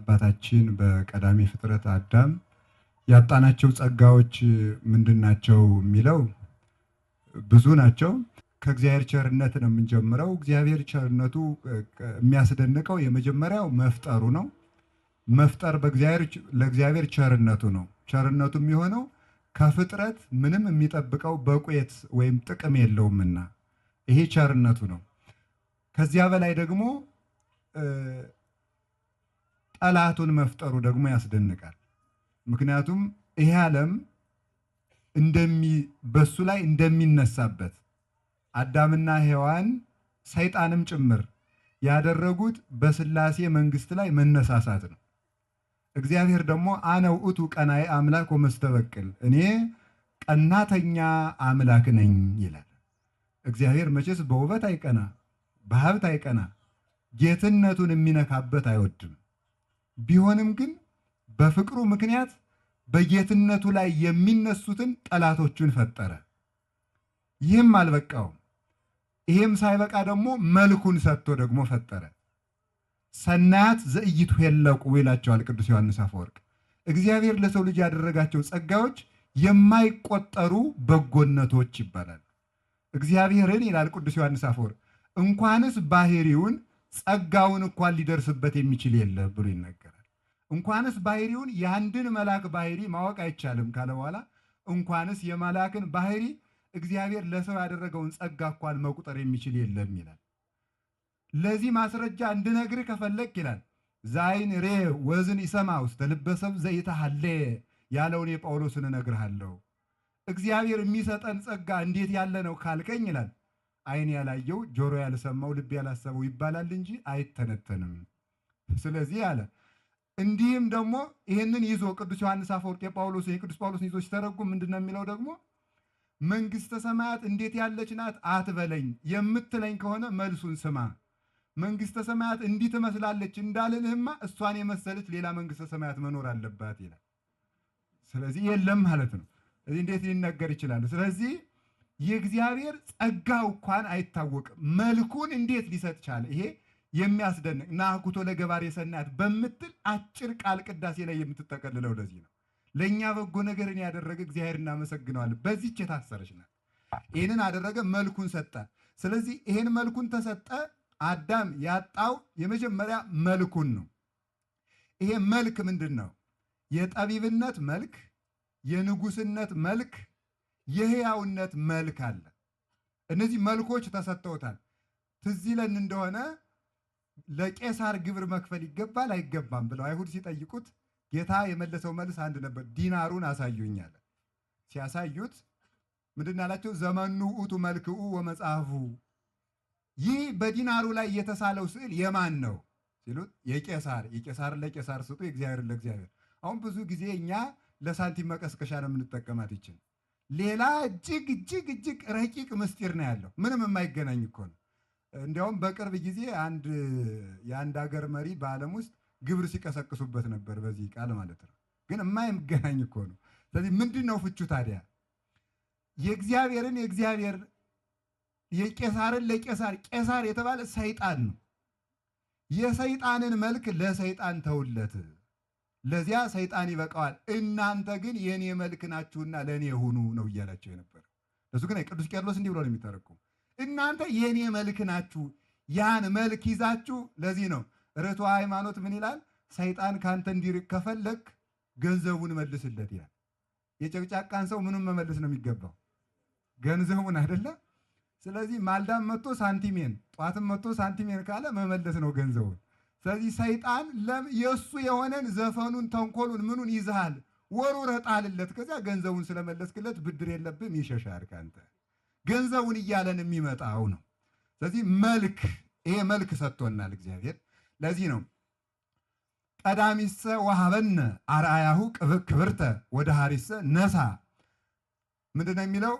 በአባታችን በቀዳሚ ፍጥረት አዳም ያጣናቸው ጸጋዎች ምንድናቸው የሚለው ብዙ ናቸው። ከእግዚአብሔር ቸርነት ነው የምንጀምረው። እግዚአብሔር ቸርነቱ የሚያስደንቀው የመጀመሪያው መፍጠሩ ነው። መፍጠር ለእግዚአብሔር ቸርነቱ ነው። ቸርነቱ የሚሆነው ከፍጥረት ምንም የሚጠብቀው በቁየት ወይም ጥቅም የለውምና ይሄ ቸርነቱ ነው። ከዚያ በላይ ደግሞ ጠላቱን መፍጠሩ ደግሞ ያስደንቃል። ምክንያቱም ይሄ ዓለም በሱ ላይ እንደሚነሳበት አዳምና ሔዋን ሰይጣንም ጭምር ያደረጉት በሥላሴ መንግስት ላይ መነሳሳት ነው። እግዚአብሔር ደግሞ አነ ውእቱ ቀናኢ አምላክ ወመስተበቅል፣ እኔ ቀናተኛ አምላክ ነኝ ይላል። እግዚአብሔር መቼስ በውበት አይቀና፣ በሀብት አይቀና፣ ጌትነቱን የሚነካበት አይወድም። ቢሆንም ግን በፍቅሩ ምክንያት በጌትነቱ ላይ የሚነሱትን ጠላቶቹን ፈጠረ። ይህም አልበቃውም። ይህም ሳይበቃ ደግሞ መልኩን ሰጥቶ ደግሞ ፈጠረ። ሰናያት ዘኢይትኄለቁ ይላቸዋል ቅዱስ ዮሐንስ አፈወርቅ። እግዚአብሔር ለሰው ልጅ ያደረጋቸው ጸጋዎች የማይቆጠሩ በጎነቶች ይባላል። እግዚአብሔርን ይላል ቅዱስ ዮሐንስ አፈወርቅ እንኳንስ ባህሪውን ጸጋውን እንኳን ሊደርስበት የሚችል የለም ብሎ ይናገራል። እንኳንስ ባህሪውን የአንድን መልአክ ባህሪ ማወቅ አይቻልም ካለ በኋላ እንኳንስ የመልአክን ባህሪ እግዚአብሔር ለሰው ያደረገውን ጸጋ እንኳን መቁጠር የሚችል የለም ይላል። ለዚህ ማስረጃ እንድነግርህ ከፈለክ ይላል ዛይን ሬ ወዝን ይሰማ ውስተ ልበ ሰብእ ዘኢተሐለየ ያለውን የጳውሎስን እነግርሃለሁ። እግዚአብሔር የሚሰጠን ጸጋ እንዴት ያለ ነው ካልከኝ ይላል ዓይን ያላየው ጆሮ ያልሰማው ልብ ያላሰበው ይባላል እንጂ አይተነተንም። ስለዚህ አለ እንዲህም ደግሞ ይህንን ይዞ ቅዱስ ዮሐንስ አፈወርቅ የቅዱስ ጳውሎስን ይዞ ሲተረጉም ምንድነው የሚለው ደግሞ መንግሥተ ሰማያት እንዴት ያለች ናት አትበለኝ፣ የምትለኝ ከሆነ መልሱን ስማ። መንግሥተ ሰማያት እንዲህ ትመስላለች እንዳልልህማ እሷን የመሰለች ሌላ መንግሥተ ሰማያት መኖር አለባት ይላል። ስለዚህ የለም ማለት ነው። እዚህ እንዴት ሊነገር ይችላል? ስለዚህ የእግዚአብሔር ጸጋው እንኳን አይታወቅም። መልኩን እንዴት ሊሰጥ ቻለ? ይሄ የሚያስደንቅ ናኩቶ ለገባሬ ሰናያት በምትል አጭር ቃል ቅዳሴ ላይ የምትጠቀልለው ለዚህ ነው። ለእኛ በጎ ነገርን ያደረገ እግዚአብሔር እናመሰግነዋለን። በዚህች የታሰረች ናት። ይህንን አደረገ፣ መልኩን ሰጠ። ስለዚህ ይህን መልኩን ተሰጠ። አዳም ያጣው የመጀመሪያ መልኩን ነው። ይሄ መልክ ምንድን ነው? የጠቢብነት መልክ፣ የንጉስነት መልክ፣ የሕያውነት መልክ አለ። እነዚህ መልኮች ተሰጥተውታል። ትዝ ይለን እንደሆነ ለቄሳር ግብር መክፈል ይገባል አይገባም ብለው አይሁድ ሲጠይቁት ጌታ የመለሰው መልስ አንድ ነበር። ዲናሩን አሳዩኝ አለ። ሲያሳዩት ምንድን አላቸው? ዘመኑ ውእቱ መልክኡ ወመጽሐፉ፣ ይህ በዲናሩ ላይ የተሳለው ስዕል የማን ነው ሲሉት የቄሳር። የቄሳርን ለቄሳር ስጡ፣ የእግዚአብሔርን ለእግዚአብሔር። አሁን ብዙ ጊዜ እኛ ለሳንቲም መቀስቀሻ ነው የምንጠቀማት ይችን። ሌላ እጅግ እጅግ እጅግ ረቂቅ ምስጢር ነው ያለው። ምንም የማይገናኝ እኮ ነው። እንዲያውም በቅርብ ጊዜ የአንድ ሀገር መሪ በዓለም ውስጥ ግብር ሲቀሰቅሱበት ነበር፣ በዚህ ቃል ማለት ነው። ግን የማይገናኝ እኮ ነው። ስለዚህ ምንድን ነው ፍቹ ታዲያ? የእግዚአብሔርን የእግዚአብሔር፣ የቄሳርን ለቄሳር። ቄሳር የተባለ ሰይጣን ነው። የሰይጣንን መልክ ለሰይጣን ተውለት፣ ለዚያ ሰይጣን ይበቃዋል። እናንተ ግን የኔ መልክ ናችሁና ለእኔ ሁኑ ነው እያላቸው የነበረው። እሱ ግን ቅዱስ ቄርሎስ እንዲህ ብሎ ነው የሚተረኩም፣ እናንተ የኔ መልክ ናችሁ፣ ያን መልክ ይዛችሁ። ለዚህ ነው ርቱዐ ሃይማኖት ምን ይላል? ሰይጣን ካንተ እንዲርቅ ከፈለግ ገንዘቡን መልስለት ይላል። የጨቅጫቃን ሰው ምኑን መመልስ ነው የሚገባው? ገንዘቡን አይደለ? ስለዚህ ማልዳም መጥቶ ሳንቲሜን፣ ጧትም መጥቶ ሳንቲሜን ካለ መመለስ ነው ገንዘቡን። ስለዚህ ሰይጣን የእሱ የሆነን ዘፈኑን፣ ተንኮሉን፣ ምኑን ይዝሃል፣ ወሩረህ ጣልለት። ከዚያ ገንዘቡን ስለመለስክለት ብድር የለብም ይሸሻል ካንተ። ገንዘቡን እያለን የሚመጣው ነው። ስለዚህ መልክ፣ ይሄ መልክ ሰጥቶናል እግዚአብሔር። ለዚህ ነው ቀዳሚሰ ወሀበነ አርአያሁ ክብርተ ወደ ሀሪሰ ነሳ። ምንድን ነው የሚለው?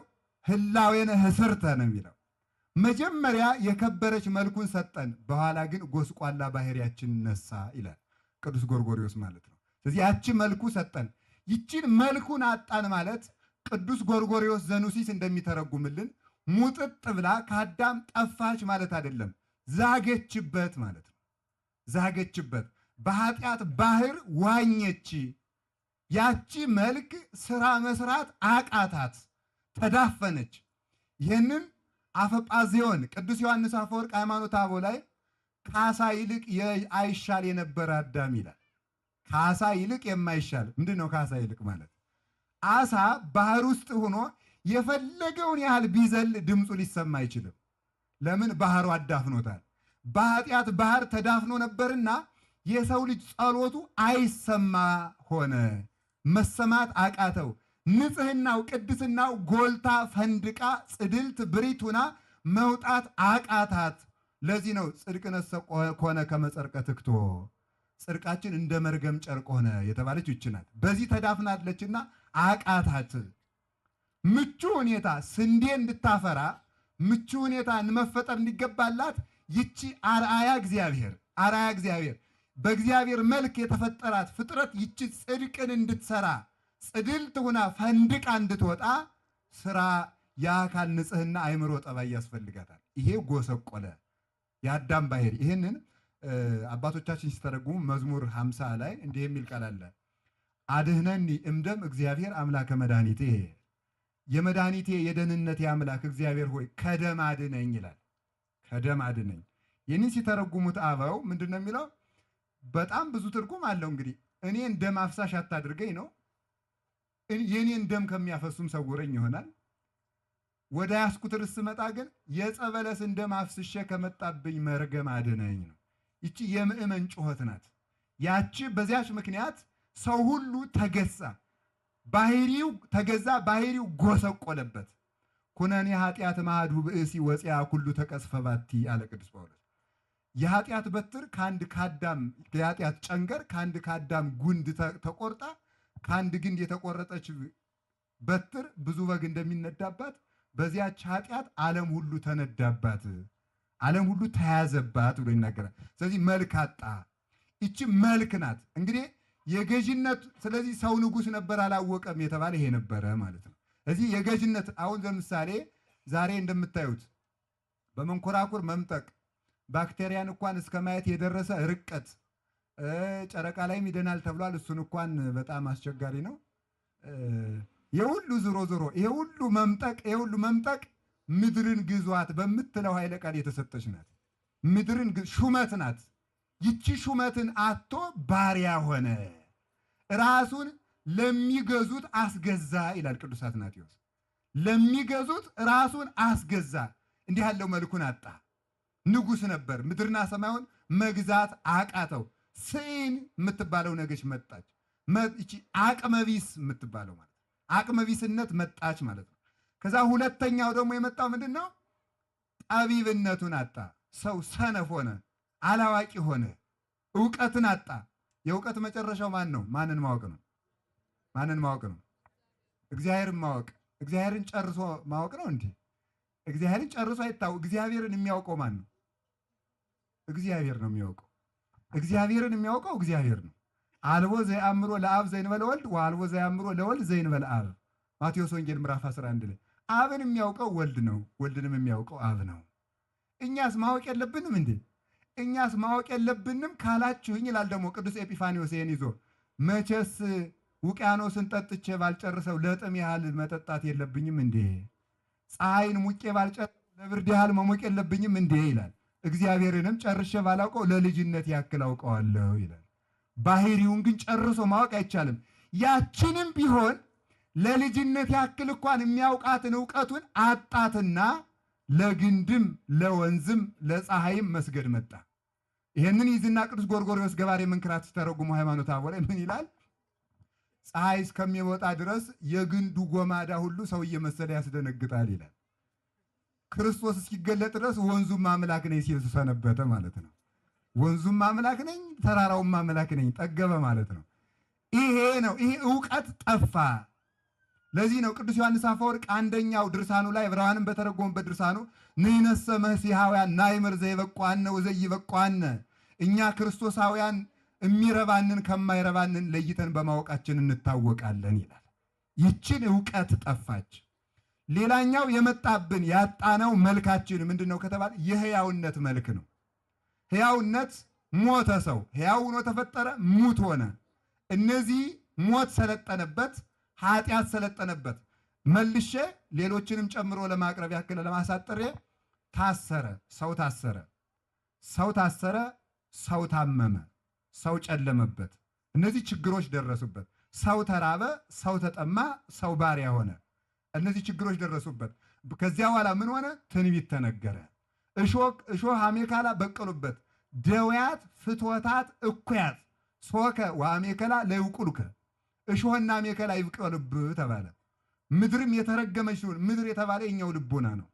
ህላዌነ ህስርተ ነው የሚለው። መጀመሪያ የከበረች መልኩን ሰጠን፣ በኋላ ግን ጎስቋላ ባህሪያችን ነሳ ይላል ቅዱስ ጎርጎርዮስ ማለት ነው። ስለዚህ ያቺ መልኩ ሰጠን። ይቺን መልኩን አጣን ማለት ቅዱስ ጎርጎርዮስ ዘኑሲስ እንደሚተረጉምልን ሙጥጥ ብላ ከአዳም ጠፋች ማለት አይደለም፣ ዛገችበት ማለት ነው። ዛገችበት። በኃጢአት ባህር ዋኘች። ያቺ መልክ ስራ መስራት አቃታት፣ ተዳፈነች። ይህንን አፈጳዝዮን ቅዱስ ዮሐንስ አፈወርቅ ሃይማኖተ አበው ላይ ከአሳ ይልቅ አይሻል የነበረ አዳም ይላል። ከአሳ ይልቅ የማይሻል ምንድን ነው? ከአሳ ይልቅ ማለት አሳ ባህር ውስጥ ሆኖ የፈለገውን ያህል ቢዘል ድምፁ ሊሰማ አይችልም። ለምን? ባህሩ አዳፍኖታል። በኃጢአት ባህር ተዳፍኖ ነበርና የሰው ልጅ ጸሎቱ አይሰማ ሆነ፣ መሰማት አቃተው። ንጽህናው ቅድስናው ጎልታ ፈንድቃ ጽድልት ብሪቱና መውጣት አቃታት። ለዚህ ነው ጽድቅነሰ ኮነ ከመጸርቀ ትክቶ፣ ጽድቃችን እንደ መርገም ጨርቅ ሆነ የተባለች ይህች ናት። በዚህ ተዳፍናለችና አቃታት። ምቹ ሁኔታ ስንዴ እንድታፈራ ምቹ ሁኔታ መፈጠር እንዲገባላት ይቺ አርአያ እግዚአብሔር በእግዚአብሔር መልክ የተፈጠራት ፍጥረት ይቺ ጽድቅን እንድትሰራ ጽድልት ሁና ፈንድቃ እንድትወጣ ስራ የአካል ንጽህና አእምሮ ጠባይ ያስፈልጋታል። ይሄ ጎሰቆለ የአዳም ባህሪ። ይህንን አባቶቻችን ሲተረጉሙ መዝሙር 50 ላይ እንዲህ የሚል ቃል አለ። አድህነኒ እምደም እግዚአብሔር አምላከ መድኃኒቴ፣ የመድኃኒቴ የደህንነቴ አምላክ እግዚአብሔር ሆይ ከደም አድነኝ ይላል። ከደም አድነኝ። ይህንን ሲተረጉሙት አበው ምንድን ነው የሚለው? በጣም ብዙ ትርጉም አለው። እንግዲህ እኔን ደም አፍሳሽ አታድርገኝ ነው። የኔን ደም ከሚያፈሱም ሰውረኝ ይሆናል። ወደ ያስኩት ርዕስ ስመጣ ግን የጸበለስን ደም አፍስሼ ከመጣብኝ መርገም አድነኝ ነው። ይቺ የምእመን ጩኸት ናት። ያቺ በዚያች ምክንያት ሰው ሁሉ ተገዛ፣ ባህሪው ተገዛ፣ ባህሪው ጎሰቆለበት። ኩነኔ ኃጢአት ማህዱ ብእሲ ወፂያ ኩሉ ተቀስፈ ባቲ አለ ቅዱስ ጳውሎስ። የኃጢአት በትር ከአንድ ከአዳም የኃጢአት ጨንገር ከአንድ ከአዳም ጉንድ ተቆርጣ ከአንድ ግንድ የተቆረጠች በትር ብዙ በግ እንደሚነዳባት በዚያች ኃጢአት ዓለም ሁሉ ተነዳባት፣ ዓለም ሁሉ ተያዘባት ብሎ ይናገራል። ስለዚህ መልክ አጣ። ይቺ መልክ ናት እንግዲህ የገዥነት። ስለዚህ ሰው ንጉሥ ነበር አላወቀም የተባለ ይሄ ነበረ ማለት ነው። እዚህ የገዥነት አሁን ለምሳሌ ዛሬ እንደምታዩት በመንኮራኩር መምጠቅ ባክቴሪያን እንኳን እስከ ማየት የደረሰ ርቀት ጨረቃ ላይም ይደናል ተብሏል። እሱን እንኳን በጣም አስቸጋሪ ነው። የሁሉ ዞሮ ይሄ ሁሉ መምጠቅ ምድርን ግዟት በምትለው ኃይለ ቃል የተሰጠች ናት። ምድርን ሹመት ናት። ይቺ ሹመትን አቶ ባሪያ ሆነ፣ ራሱን ለሚገዙት አስገዛ ይላል ቅዱስ አትናቴዎስ። ለሚገዙት ራሱን አስገዛ። እንዲህ ያለው መልኩን አጣ። ንጉሥ ነበር፣ ምድርና ሰማዩን መግዛት አቃተው። ስዕን የምትባለው ነገች መጣች። ይቺ አቅመቢስ የምትባለው ማለት አቅመቢስነት መጣች ማለት ነው። ከዛ ሁለተኛው ደግሞ የመጣው ምንድን ነው? ጠቢብነቱን አጣ። ሰው ሰነፍ ሆነ፣ አላዋቂ ሆነ፣ እውቀትን አጣ። የእውቀት መጨረሻው ማን ነው? ማንን ማወቅ ነው? ማንን ማወቅ ነው? እግዚአብሔርን ማወቅ። እግዚአብሔርን ጨርሶ ማወቅ ነው እንዴ? እግዚአብሔርን ጨርሶ አይታወቅ። እግዚአብሔርን የሚያውቀው ማን ነው? እግዚአብሔር ነው የሚያውቀው። እግዚአብሔርን የሚያውቀው እግዚአብሔር ነው። አልቦ ዘያምሮ ለአብ ዘእንበለ ወልድ ወአልቦ ዘያምሮ ለወልድ ዘእንበለ አብ። ማቴዎስ ወንጌል ምዕራፍ 11 ላይ አብን የሚያውቀው ወልድ ነው፣ ወልድንም የሚያውቀው አብ ነው። እኛስ ማወቅ የለብንም እንዴ? እኛስ ማወቅ የለብንም ካላችሁኝ ይላል ደግሞ ቅዱስ ኤጲፋኒዎስ ይህን ይዞ መቼስ ውቅያኖስን ጠጥቼ ባልጨርሰው ለጥም ያህል መጠጣት የለብኝም እንዴ? ፀሐይን ሙቄ ባልጨርሰው ለብርድ ያህል መሞቅ የለብኝም እንዴ ይላል። እግዚአብሔርንም ጨርሼ ባላውቀው ለልጅነት ያክል አውቀዋለሁ ይላል። ባህሪውን ግን ጨርሶ ማወቅ አይቻልም። ያችንም ቢሆን ለልጅነት ያክል እንኳን የሚያውቃትን እውቀቱን አጣትና ለግንድም ለወንዝም ለፀሐይም መስገድ መጣ። ይህንን ይዝና ቅዱስ ጎርጎርዮስ ገባሬ መንክራት ሲተረጉሙ ሃይማኖተ አበው ላይ ምን ይላል? ፀሐይ እስከሚወጣ ድረስ የግንዱ ጎማዳ ሁሉ ሰው እየመሰለ ያስደነግጣል ይላል። ክርስቶስ እስኪገለጥ ድረስ ወንዙም አምላክ ነኝ ሲል ሰነበተ ማለት ነው። ወንዙም አምላክ ነኝ፣ ተራራውም አምላክ ነኝ ጠገበ ማለት ነው። ይሄ ነው። ይሄ እውቀት ጠፋ። ለዚህ ነው ቅዱስ ዮሐንስ አፈወርቅ አንደኛው ድርሳኑ ላይ ዕብራውያንን በተረጎመበት ድርሳኑ ንሕነሰ መሲሐውያን ናይምር ዘይበቋነ ወዘይበቋነ፣ እኛ ክርስቶሳውያን የሚረባንን ከማይረባንን ለይተን በማወቃችን እንታወቃለን ይላል። ይችን እውቀት ጠፋች። ሌላኛው የመጣብን ያጣነው መልካችን ምንድን ነው ከተባለ የሕያውነት መልክ ነው። ሕያውነት ሞተ ሰው፣ ሕያው ሆኖ ተፈጠረ፣ ሙት ሆነ። እነዚህ ሞት ሰለጠነበት፣ ኃጢአት ሰለጠነበት። መልሼ ሌሎችንም ጨምሮ ለማቅረብ ያክል ለማሳጠር ታሰረ፣ ሰው ታሰረ፣ ሰው ታሰረ፣ ሰው ታመመ፣ ሰው ጨለመበት። እነዚህ ችግሮች ደረሱበት። ሰው ተራበ፣ ሰው ተጠማ፣ ሰው ባሪያ ሆነ። እነዚህ ችግሮች ደረሱበት። ከዚያ በኋላ ምን ሆነ? ትንቢት ተነገረ። እሾህ አሜከላ በቀሉበት። ደውያት ፍትወታት እኩያት ሶከ ወአሜከላ ለይውቁልከ፣ እሾህና አሜከላ ይብቀሉብህ ተባለ። ምድርም የተረገመች ይሁን። ምድር የተባለ የኛው ልቡና ነው።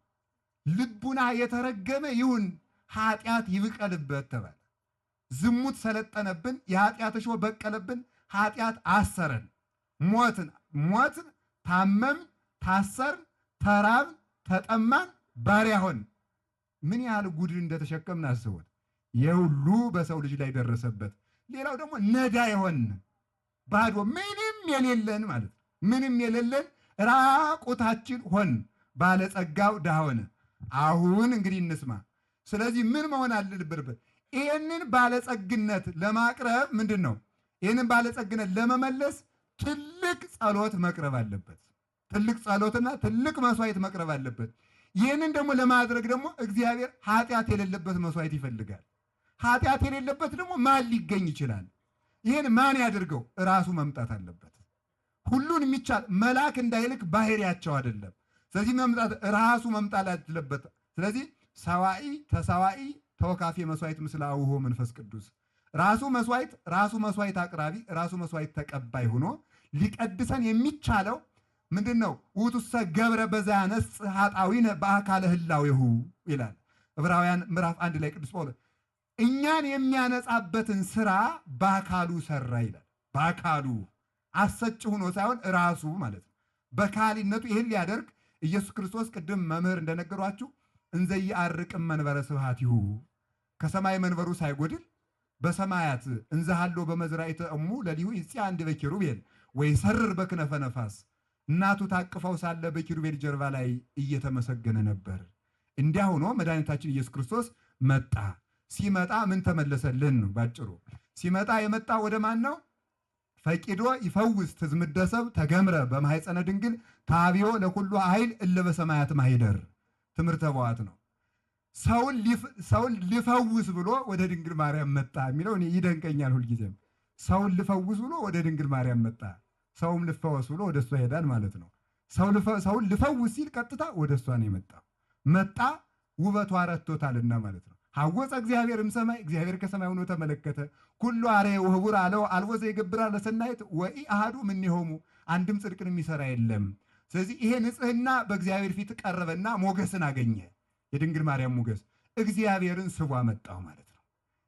ልቡና የተረገመ ይሁን፣ ኃጢአት ይብቀልበት ተባለ። ዝሙት ሰለጠነብን፣ የኃጢአት እሾህ በቀለብን፣ ኃጢአት አሰረን። ሞትን ታመም፣ ታሰርን፣ ተራብን፣ ተጠማን፣ ባሪያ ሆን። ምን ያህል ጉድ እንደተሸከምን አስቡት። የሁሉ በሰው ልጅ ላይ ደረሰበት። ሌላው ደግሞ ነዳ የሆን ባዶ ምንም የሌለን ማለት ነው። ምንም የሌለን ራቁታችን ሆን፣ ባለጸጋው ድሃ ሆነ። አሁን እንግዲህ እንስማ። ስለዚህ ምን መሆን አለብን? ይህንን ባለጸግነት ለማቅረብ ምንድን ነው? ይህንን ባለጸግነት ለመመለስ ትልቅ ጸሎት መቅረብ አለበት። ትልቅ ጸሎትና ትልቅ መስዋዕት መቅረብ አለበት። ይህንን ደግሞ ለማድረግ ደግሞ እግዚአብሔር ኃጢአት የሌለበት መስዋዕት ይፈልጋል። ኃጢአት የሌለበት ደግሞ ማን ሊገኝ ይችላል? ይህን ማን ያድርገው? ራሱ መምጣት አለበት። ሁሉን የሚቻል መልአክ እንዳይልክ ባህሪያቸው አይደለም። ስለዚህ ራሱ መምጣት አለበት። ስለዚህ ሰዋኢ ተሰዋኢ ተወካፊ መስዋዕት ምስለ አቡሆ መንፈስ ቅዱስ ራሱ መስዋዕት አቅራቢ፣ ራሱ መስዋዕት ተቀባይ ሆኖ ሊቀድሰን የሚቻለው ምንድን ነው? ውእቱሰ ገብረ በዘያነጽ ኃጣዊነ በአካለ ህላዌሁ ይላል ዕብራውያን ምዕራፍ 1 ላይ ቅዱስ ጳውሎስ እኛን የሚያነጻበትን ስራ በአካሉ ሰራ ይላል። በአካሉ አሰጭ ሆኖ ሳይሆን ራሱ ማለት ነው። በካሊነቱ ይህን ሊያደርግ ኢየሱስ ክርስቶስ ቅድም መምህር እንደነገሯችሁ እንዘይዐርቅም መንበረ ስብሐቲሁ ከሰማይ መንበሩ ሳይጎድል በሰማያት እንዘሃሎ በመዝራዕተ እሙ ለሊሁ ይጽያ እንደ በኪሩቤል ወይሰርር በክነፈ ነፋስ እናቱ ታቅፈው ሳለ በኪሩቤል ጀርባ ላይ እየተመሰገነ ነበር። እንዲያ ሆኖ መድኃኒታችን ኢየሱስ ክርስቶስ መጣ። ሲመጣ ምን ተመለሰልን ነው ባጭሩ። ሲመጣ የመጣ ወደ ማን ነው? ፈቂዶ ይፈውስ ትዝምደሰብ ተገምረ በማኅፀነ ድንግል ታቢዮ ለኩሉ ኃይል እለ በሰማያት ማኅደር ትምህርተ በዋት ነው። ሰውን ሊፈውስ ብሎ ወደ ድንግል ማርያም መጣ የሚለው እኔ ይደንቀኛል ሁልጊዜም። ሰውን ሊፈውስ ብሎ ወደ ድንግል ማርያም መጣ። ሰውም ልፈወስ ብሎ ወደ እሷ ይሄዳል ማለት ነው። ሰውን ልፈውስ ሲል ቀጥታ ወደ እሷ ነው የመጣው። መጣ ውበቷ ረድቶታልና ማለት ነው። ሐወፀ እግዚአብሔርም ሰማይ እግዚአብሔር ከሰማይ ሆኖ ተመለከተ። ኩሉ አርአየ ወኅቡር አለው አልቦ ዘይገብራ ለሰናይት ወኢአሐዱ እምኔሆሙ አንድም ጽድቅን የሚሰራ የለም። ስለዚህ ይሄ ንጽሕና በእግዚአብሔር ፊት ቀረበና ሞገስን አገኘ። የድንግል ማርያም ሞገስ እግዚአብሔርን ስቧ መጣው ማለት ነው።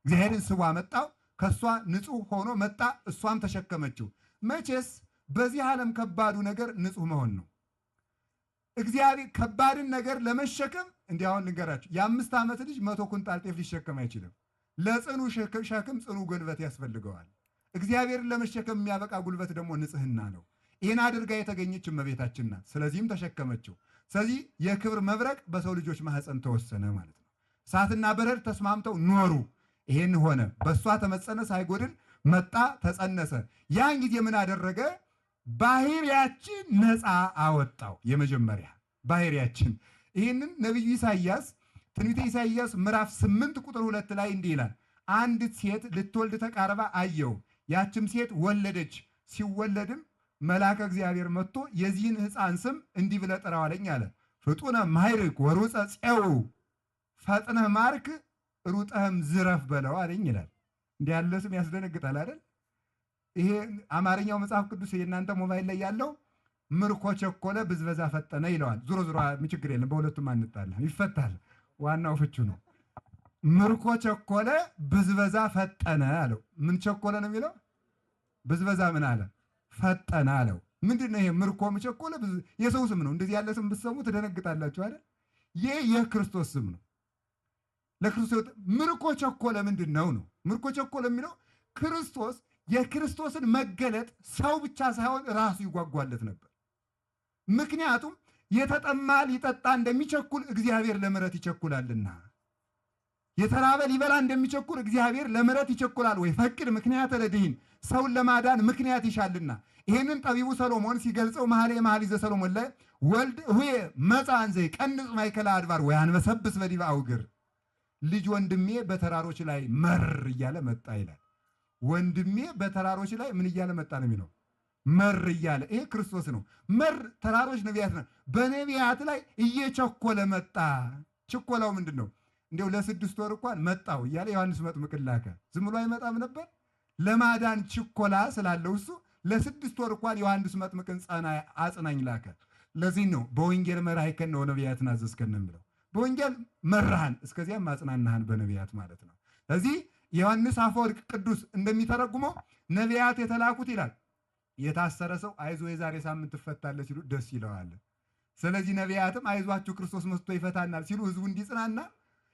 እግዚአብሔርን ስቧ መጣው። ከእሷ ንጹሕ ሆኖ መጣ። እሷም ተሸከመችው። መቼስ በዚህ ዓለም ከባዱ ነገር ንጹሕ መሆን ነው። እግዚአብሔር ከባድን ነገር ለመሸከም እንዲያውን ልንገራችሁ፣ የ5 ዓመት ልጅ 100 ኩንታል ጤፍ ሊሸከም አይችልም። ለጽኑ ሸክም ጽኑ ጉልበት ያስፈልገዋል። እግዚአብሔርን ለመሸከም የሚያበቃ ጉልበት ደግሞ ንጽሕና ነው። ይህን አድርጋ የተገኘች እመቤታችን ናት። ስለዚህም ተሸከመችው። ስለዚህ የክብር መብረቅ በሰው ልጆች ማኅፀን ተወሰነ ማለት ነው። እሳትና በረድ ተስማምተው ኖሩ። ይሄን ሆነ። በእሷ ተመጸነ ሳይጎድል መጣ፣ ተጸነሰ። ያን ጊዜ ምን አደረገ? ባህሪያችን ነፃ አወጣው። የመጀመሪያ ባህሪያችን ይህንን ነቢዩ ኢሳይያስ ትንቢተ ኢሳይያስ ምዕራፍ 8 ቁጥር 2 ላይ እንዲህ ይላል። አንዲት ሴት ልትወልድ ተቃርባ አየው። ያችም ሴት ወለደች። ሲወለድም መልአከ እግዚአብሔር መጥቶ የዚህን ሕፃን ስም እንዲህ ብለህ ጥራው አለኝ አለ። ፍጡነ ማይርክ ወሩፀ ፄው፣ ፈጥነህ ማርክ ሩጠህም ዝረፍ በለው አለኝ ይላል። እንዲህ ያለ ስም ያስደነግጣል አይደል? ይሄ አማርኛው መጽሐፍ ቅዱስ የእናንተ ሞባይል ላይ ያለው ምርኮ ቸኮለ ብዝበዛ ፈጠነ ይለዋል። ዙሮ ችግር የለም፣ በሁለቱም አንጣላ ይፈታል። ዋናው ፍቹ ነው። ምርኮ ቸኮለ ብዝበዛ ፈጠነ አለው። ምን ቸኮለ ነው የሚለው? ብዝበዛ ምን አለ? ፈጠነ አለው። ምንድን ነው ይሄ? ምርኮ ቸኮለ የሰው ስም ነው። እንደዚህ ያለ ስም ብትሰሙ ትደነግጣላችሁ አይደል? ይህ የክርስቶስ ስም ነው። ለክርስቶስ ምርኮ ቸኮለ ምንድን ነው? ምርኮ ቸኮለ የሚለው ክርስቶስ የክርስቶስን መገለጥ ሰው ብቻ ሳይሆን ራሱ ይጓጓለት ነበር። ምክንያቱም የተጠማ ሊጠጣ እንደሚቸኩል እግዚአብሔር ለምሕረት ይቸኩላልና። የተራበ ሊበላ እንደሚቸኩል እግዚአብሔር ለምሕረት ይቸኩላል ወይ? ፈቅድ ምክንያት ለድኅን ሰውን ለማዳን ምክንያት ይሻልና። ይህንን ጠቢቡ ሰሎሞን ሲገልጸው መኃልየ መኃልይ ዘሰሎሞን ላይ ወልድ ሁየ መጽአ እንዘ ይቀንጽ ማእከለ አድባር ወያንበሰብስ በዲበ አውግር፣ ልጅ ወንድሜ በተራሮች ላይ መር እያለ መጣ ይላል። ወንድሜ በተራሮች ላይ ምን እያለ መጣ ነው የሚለው? መር እያለ። ይሄ ክርስቶስ ነው። መር ተራሮች ነቢያት ነው። በነቢያት ላይ እየቸኮለ መጣ። ችኮላው ምንድን ነው? እንዲያው ለ6 ወር እንኳን መጣው እያለ ዮሐንስ መጥምቅ ላከ። ዝም ብሎ አይመጣም ነበር። ለማዳን ችኮላ ስላለው እሱ ለ6 ወር እንኳን ዮሐንስ መጥምቅን አጽናኝ ላከ። ለዚህ ነው በወንጌል መራሕከነ ነው ነቢያትን አዘዝከነ የሚለው። በወንጌል መራሃን እስከዚያም ማጽናናሃን በነቢያት ማለት ነው። ስለዚህ ዮሐንስ አፈወርቅ ቅዱስ እንደሚተረጉመው ነቢያት የተላኩት ይላል የታሰረ ሰው አይዞ የዛሬ ሳምንት ትፈታለህ ሲሉ ደስ ይለዋል። ስለዚህ ነቢያትም አይዟችሁ ክርስቶስ መስቶ ይፈታናል ሲሉ ህዝቡ እንዲጽናና፣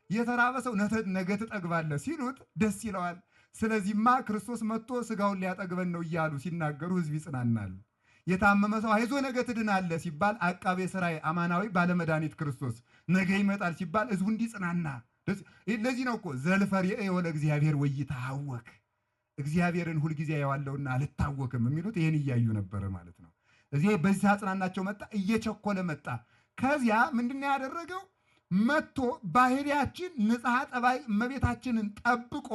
የተራበ ሰው ነገ ትጠግባለህ ሲሉት ደስ ይለዋል። ስለዚህማ ክርስቶስ መጥቶ ስጋውን ሊያጠግበን ነው እያሉ ሲናገሩ ህዝብ ይጽናናል። የታመመ ሰው አይዞ ነገ ትድናለህ ሲባል አቃቤ ሥራይ አማናዊ ባለመድኃኒት ክርስቶስ ነገ ይመጣል ሲባል ህዝቡ እንዲጽናና። ለዚህ ነው እኮ ዘልፈርዔ ለእግዚአብሔር ወኢይትሐወክ፣ እግዚአብሔርን ሁልጊዜ ያየዋለሁና አልታወክም የሚሉት ይህን እያዩ ነበረ ማለት ነው። እዚህ በዚህ አጽናናቸው መጣ፣ እየቸኮለ መጣ። ከዚያ ምንድን ነው ያደረገው? መጥቶ ባህሪያችን ንጽሐ ጠባይ እመቤታችንን ጠብቆ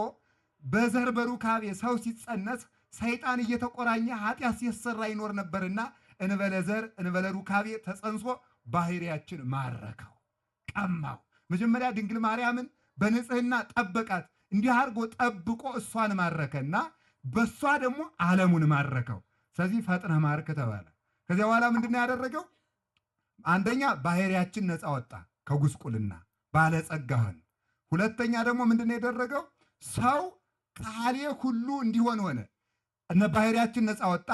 በዘር በሩካቤ ሰው ሲጸነስ ሰይጣን እየተቆራኘ ኃጢአት ሲሰራ ይኖር ነበርና እንበለ ዘር እንበለ ሩካቤ ተጸንሶ ባህሪያችን ማረከው፣ ቀማው። መጀመሪያ ድንግል ማርያምን በንጽህና ጠበቃት። እንዲህ አድርጎ ጠብቆ እሷን ማረከና በእሷ ደግሞ ዓለሙን ማረከው። ስለዚህ ፈጥነህ ማርክ ተባለ። ከዚያ በኋላ ምንድን ያደረገው? አንደኛ ባህሪያችን ነፃ ወጣ ከጉስቁልና ባለጸጋ ሆነ። ሁለተኛ ደግሞ ምንድን ያደረገው? ሰው ቃሌ ሁሉ እንዲሆን ሆነ። እነ ባህሪያችን ነፃ ወጣ፣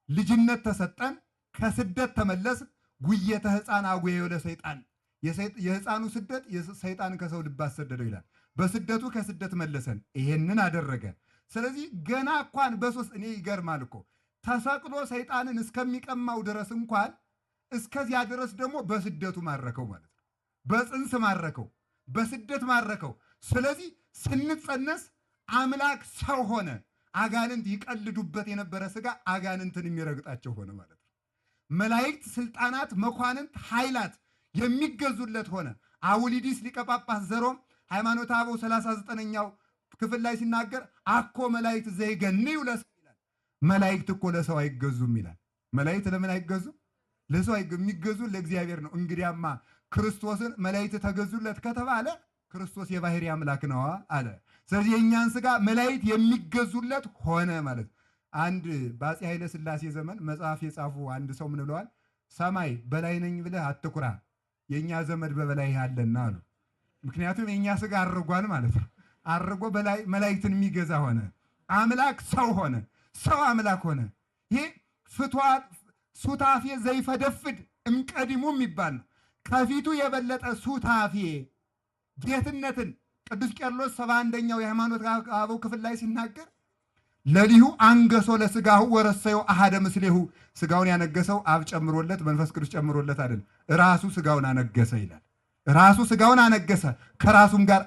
ልጅነት ተሰጠን፣ ከስደት ተመለስ። ጉየተ ሕፃን አጉየ ለሰይጣን፣ የሕፃኑ ስደት ሰይጣን ከሰው ልብ አሰደደው ይላል። በስደቱ ከስደት መለሰን። ይሄንን አደረገ። ስለዚህ ገና እንኳን በሶስት እኔ ይገርማል እኮ ተሰቅሎ ሰይጣንን እስከሚቀማው ድረስ እንኳን እስከዚያ ድረስ ደግሞ በስደቱ ማረከው ማለት ነው። በጽንስ ማረከው፣ በስደት ማረከው። ስለዚህ ስንጸነስ አምላክ ሰው ሆነ። አጋንንት ይቀልዱበት የነበረ ሥጋ አጋንንትን የሚረግጣቸው ሆነ ማለት ነው። መላእክት፣ ስልጣናት፣ መኳንንት፣ ኃይላት የሚገዙለት ሆነ። አውሊዲስ ሊቀ ጳጳስ ዘሮም ሃይማኖተ አበው 39ኛው ክፍል ላይ ሲናገር አኮ መላእክት ዘይገንዩ ለሰው ይላል። መላእክት እኮ ለሰው አይገዙም ይላል። መላእክት ለምን አይገዙም? ለሰው የሚገዙ ለእግዚአብሔር ነው። እንግዲያማ ክርስቶስን መላእክት ተገዙለት ከተባለ ክርስቶስ የባህሪ አምላክ ነዋ አለ። ስለዚህ የእኛን ሥጋ መላእክት የሚገዙለት ሆነ ማለት። አንድ በአፄ ኃይለ ሥላሴ ዘመን መጽሐፍ የጻፉ አንድ ሰው ምን ብለዋል? ሰማይ በላይ ነኝ ብለህ አትኩራ፣ የእኛ ዘመድ በበላይ አለና አሉ። ምክንያቱም የእኛ ሥጋ አርጓል ማለት ነው። አርጎ በላይ መላእክትን የሚገዛ ሆነ። አምላክ ሰው ሆነ፣ ሰው አምላክ ሆነ። ይህ ፍትዋት ሱታፌ ዘይፈደፍድ እምቀዲሙም ይባል ነው። ከፊቱ የበለጠ ሱታፌ ጌትነትን ቅዱስ ቄርሎስ 71ኛው የሃይማኖት አበው ክፍል ላይ ሲናገር ለሊሁ አንገሶ ለሥጋሁ ወረሰዮ አሐደ ምስሌሁ፣ ሥጋውን ያነገሰው አብ ጨምሮለት መንፈስ ቅዱስ ጨምሮለት አይደል፣ ራሱ ሥጋውን አነገሰ ይላል። ራሱ ሥጋውን አነገሰ፣ ከራሱም ጋር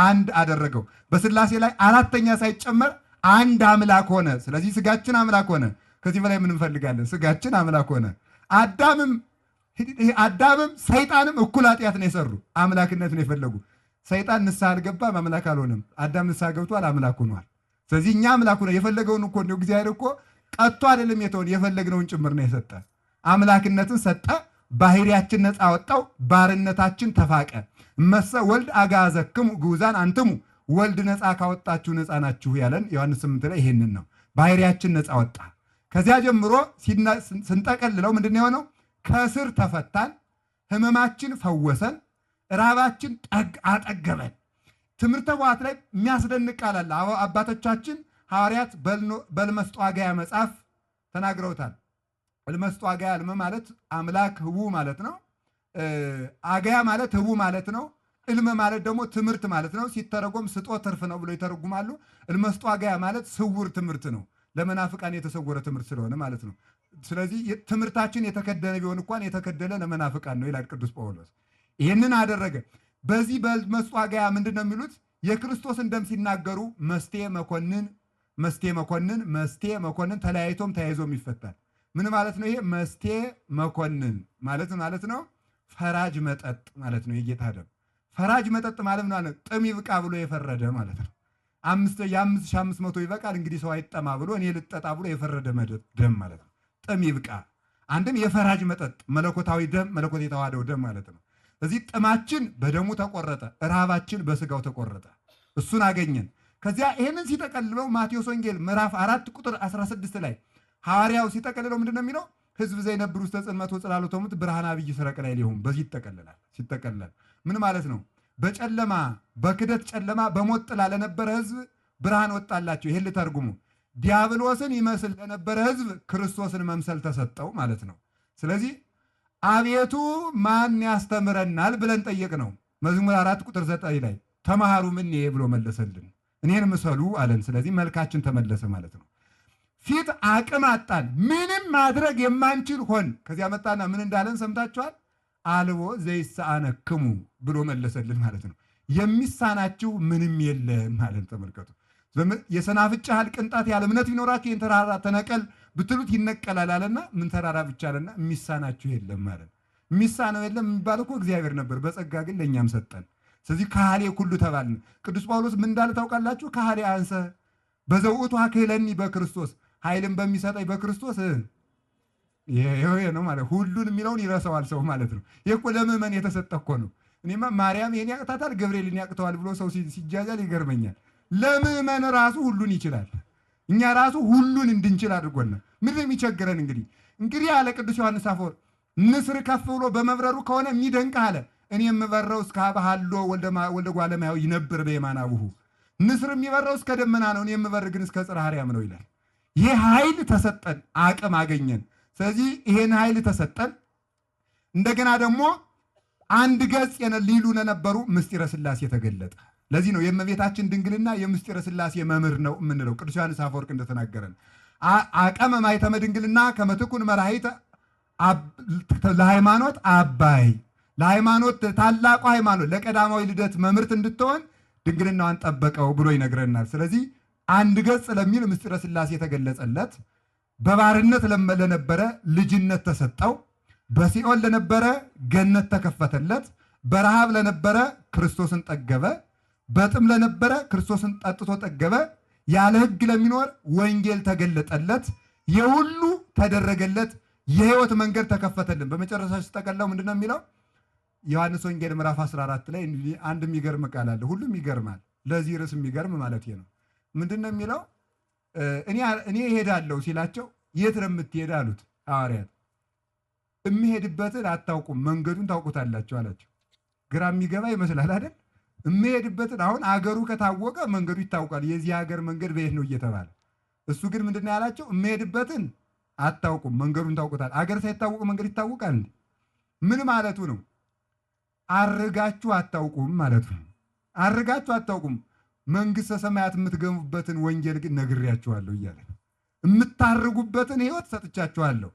አንድ አደረገው። በሥላሴ ላይ አራተኛ ሳይጨመር አንድ አምላክ ሆነ። ስለዚህ ሥጋችን አምላክ ሆነ። ከዚህ በላይ ምን እንፈልጋለን? ሥጋችን አምላክ ሆነ። አዳምም ሰይጣንም እኩል ኃጢአት ነው የሰሩ፣ አምላክነት ነው የፈለጉ። ሰይጣን ንስሐ አልገባም፣ አምላክ አልሆነም። አዳም ንስሐ ገብቷል፣ አምላክ ሆኗል። ስለዚህ እኛ አምላክ ሆነ። የፈለገውን እኮ እንደው እግዚአብሔር እኮ ቀጥቶ አይደለም የተውን፣ የፈለግነውን ጭምር ነው የሰጠ። አምላክነትን ሰጠ፣ ባህሪያችን ነፃ ወጣው፣ ባርነታችን ተፋቀ። እመሰ ወልድ አግዓዘክሙ ግዑዛን አንትሙ፣ ወልድ ነፃ ካወጣችሁ ነፃ ናችሁ ያለን ዮሐንስ 8 ላይ ይሄንን ነው። ባህሪያችን ነፃ ወጣ። ከዚያ ጀምሮ ስንጠቀልለው ምንድን የሆነው? ከስር ተፈታን፣ ህመማችን ፈወሰን፣ ራባችን አጠገበን። ትምህርተ ኅቡዓት ላይ የሚያስደንቅ ቃል አለ። አባቶቻችን ሐዋርያት በልመስጧጋያ መጽሐፍ ተናግረውታል። በልመስጧጋያ ልመ ማለት አምላክ ህቡ ማለት ነው። አጋያ ማለት ህቡ ማለት ነው። እልመ ማለት ደግሞ ትምህርት ማለት ነው። ሲተረጎም ስጦ ትርፍ ነው ብሎ ይተረጉማሉ። እልመስጧጋያ ማለት ስውር ትምህርት ነው። ለመናፍቃን የተሰወረ ትምህርት ስለሆነ ማለት ነው። ስለዚህ ትምህርታችን የተከደነ ቢሆን እንኳን የተከደለ ለመናፍቃን ነው ይላል ቅዱስ ጳውሎስ። ይህንን አደረገ። በዚህ በመጽዋዕያ ምንድነው የሚሉት? የክርስቶስን ደም ሲናገሩ መስቴ መኮንን ተለያይቶም ተያይዞም ይፈታል። ምን ማለት ነው ይሄ? መስቴ መኮንን ማለት ነው ፈራጅ መጠጥ ማለት ነው። የጌታ ደም ፈራጅ መጠጥ ማለት ነው። ጥም ይብቃ ብሎ የፈረደ ማለት ነው። 5500 ይበቃል እንግዲህ ሰው አይጠማ ብሎ እኔ ልጠጣ ብሎ የፈረደ ደም ማለት ነው። ጥም ይብቃ አንድም የፈራጅ መጠጥ መለኮታዊ ደም መለኮት የተዋሃደው ደም ማለት ነው። እዚህ ጥማችን በደሙ ተቆረጠ፣ ረሃባችን በስጋው ተቆረጠ። እሱን አገኘን። ከዚያ ይህንን ሲጠቀልለው ማቴዎስ ወንጌል ምዕራፍ 4 ቁጥር 16 ላይ ሐዋርያው ሲጠቀልለው ምንድነው የሚለው? ሕዝብ ዘይነብር ውስተ ጽልመት ወጽላሎተ ሞት ብርሃነ አብይ ሰረቀ ላይ ሊሆን በዚህ ይጠቀልላል። ሲጠቀልላል ምን ማለት ነው? በጨለማ በክደት ጨለማ በሞት ጥላ ለነበረ ሕዝብ ብርሃን ወጣላቸው። ይሄን ልተርጉሙ። ዲያብሎስን ይመስል ለነበረ ሕዝብ ክርስቶስን መምሰል ተሰጠው ማለት ነው። ስለዚህ አቤቱ ማን ያስተምረናል ብለን ጠየቅ ነው። መዝሙር 4 ቁጥር 9 ላይ ተማሃሩ ምን ብሎ መለሰልን፣ እኔን ምሰሉ አለን። ስለዚህ መልካችን ተመለሰ ማለት ነው። ፊት አቅም አጣን፣ ምንም ማድረግ የማንችል ሆን። ከዚያ መጣና ምን እንዳለን ሰምታችኋል? አልቦ ዘይሳነክሙ ብሎ መለሰልን ማለት ነው። የሚሳናችሁ ምንም የለም ማለት ተመልከቱ። የሰናፍጭ ያህል ቅንጣት ያለ እምነት ቢኖራችሁ ይህን ተራራ ተነቀል ብትሉት ይነቀላል አለና ምን ተራራ ብቻ አለና የሚሳናችሁ የለም ማለት ነው። የሚሳነው የለም የሚባል እኮ እግዚአብሔር ነበር፣ በጸጋ ግን ለእኛም ሰጠን። ስለዚህ ካህሌ ኩሉ ተባልን። ቅዱስ ጳውሎስ ምን እንዳለ ታውቃላችሁ? ካህሌ አንሰ በዘውቱ አክህለኒ በክርስቶስ ኃይልን በሚሰጠኝ በክርስቶስ ይሄ ነው ማለት። ሁሉን የሚለውን ይረሳዋል ሰው ማለት ነው። ይሄ እኮ ለምዕመን የተሰጠ እኮ ነው። እኔማ ማርያም ይሄን ያቅታታል ገብርኤልን ያቅተዋል ብሎ ሰው ሲጃጃል ይገርመኛል። ለምዕመን ራሱ ሁሉን ይችላል። እኛ ራሱ ሁሉን እንድንችል አድርጎናል። ምንድን የሚቸግረን እንግዲህ አለ ቅዱስ ዮሐንስ አፈወርቅ ንስር ከፍ ብሎ በመብረሩ ከሆነ የሚደንቅ አለ እኔ የምበረው እስከ ሀሎ ወልደ እጓለ እመሕያው ይነብር በየማነ አቡሁ። ንስር የሚበረው እስከ ደመና ነው፣ እኔ የምበር ግን እስከ ጽርሐ አርያም ነው ይላል። ይህ ኃይል ተሰጠን፣ አቅም አገኘን። ስለዚህ ይሄን ኃይል ተሰጠን። እንደገና ደግሞ አንድ ገጽ ሊሉ ለነበሩ ምስጢረ ሥላሴ ተገለጠ። ለዚህ ነው የእመቤታችን ድንግልና የምስጢረ ሥላሴ መምህር ነው የምንለው። ቅዱስ ዮሐንስ አፈወርቅ እንደተናገረን አቀመ ማኅተመ ድንግልና ከመ ትኩን መራሒተ ለሃይማኖት አባይ፣ ለሃይማኖት ታላቁ ሃይማኖት ለቀዳማዊ ልደት መምህርት እንድትሆን ድንግልናዋን ጠበቀው ብሎ ይነግረናል። ስለዚህ አንድ ገጽ ለሚል ምስጢረ ሥላሴ የተገለጸለት፣ በባርነት ለነበረ ልጅነት ተሰጠው፣ በሲኦል ለነበረ ገነት ተከፈተለት፣ በረሃብ ለነበረ ክርስቶስን ጠገበ፣ በጥም ለነበረ ክርስቶስን ጠጥቶ ጠገበ፣ ያለ ሕግ ለሚኖር ወንጌል ተገለጠለት፣ የሁሉ ተደረገለት፣ የሕይወት መንገድ ተከፈተልን። በመጨረሻ ሲጠቀላው ምንድነው የሚለው? ዮሐንስ ወንጌል ምዕራፍ 14 ላይ አንድ የሚገርም ቃል አለ። ሁሉም ይገርማል። ለዚህ ርዕስ የሚገርም ማለት ነው። ምንድነው የሚለው? እኔ እሄዳለሁ ሲላቸው የት ነው የምትሄድ አሉት ሐዋርያት። የምሄድበትን አታውቁም፣ መንገዱን ታውቁታላችሁ አላቸው። ግራ የሚገባ ይመስላል አይደል? የምሄድበትን አሁን አገሩ ከታወቀ መንገዱ ይታወቃል። የዚህ ሀገር መንገድ በየት ነው እየተባለ፣ እሱ ግን ምንድነው ያላቸው? የምሄድበትን አታውቁም፣ መንገዱን ታውቁታል። አገር ሳይታወቅ መንገድ ይታወቃል? ምን ማለቱ ነው? አርጋችሁ አታውቁም ማለቱ ነው። አርጋችሁ አታውቁም፣ መንግሥተ ሰማያት የምትገቡበትን ወንጌል ግን ነግሬያችኋለሁ እያለ የምታርጉበትን ሕይወት ሰጥቻችኋለሁ።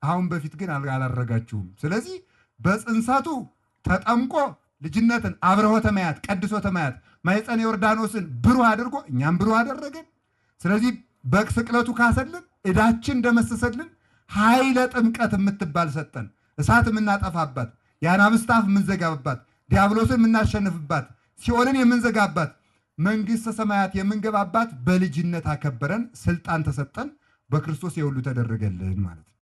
አሁን በፊት ግን አላረጋችሁም። ስለዚህ በጽንሰቱ ተጠምቆ ልጅነትን አብርሆተ ማያት ቀድሶተ ማያት ማኅፀነ ዮርዳኖስን ብሩህ አድርጎ እኛም ብሩህ አደረገን። ስለዚህ በስቅለቱ ካሰልን፣ ዕዳችን ደመሰሰልን፣ ኃይለ ጥምቀት የምትባል ሰጠን። እሳት የምናጠፋባት፣ የአናብስት አፍ የምንዘጋባት፣ ዲያብሎስን የምናሸንፍባት፣ ሲኦልን የምንዘጋባት፣ መንግሥተ ሰማያት የምንገባባት በልጅነት አከበረን፣ ስልጣን ተሰጠን። በክርስቶስ የሁሉ ተደረገልን ማለት ነው።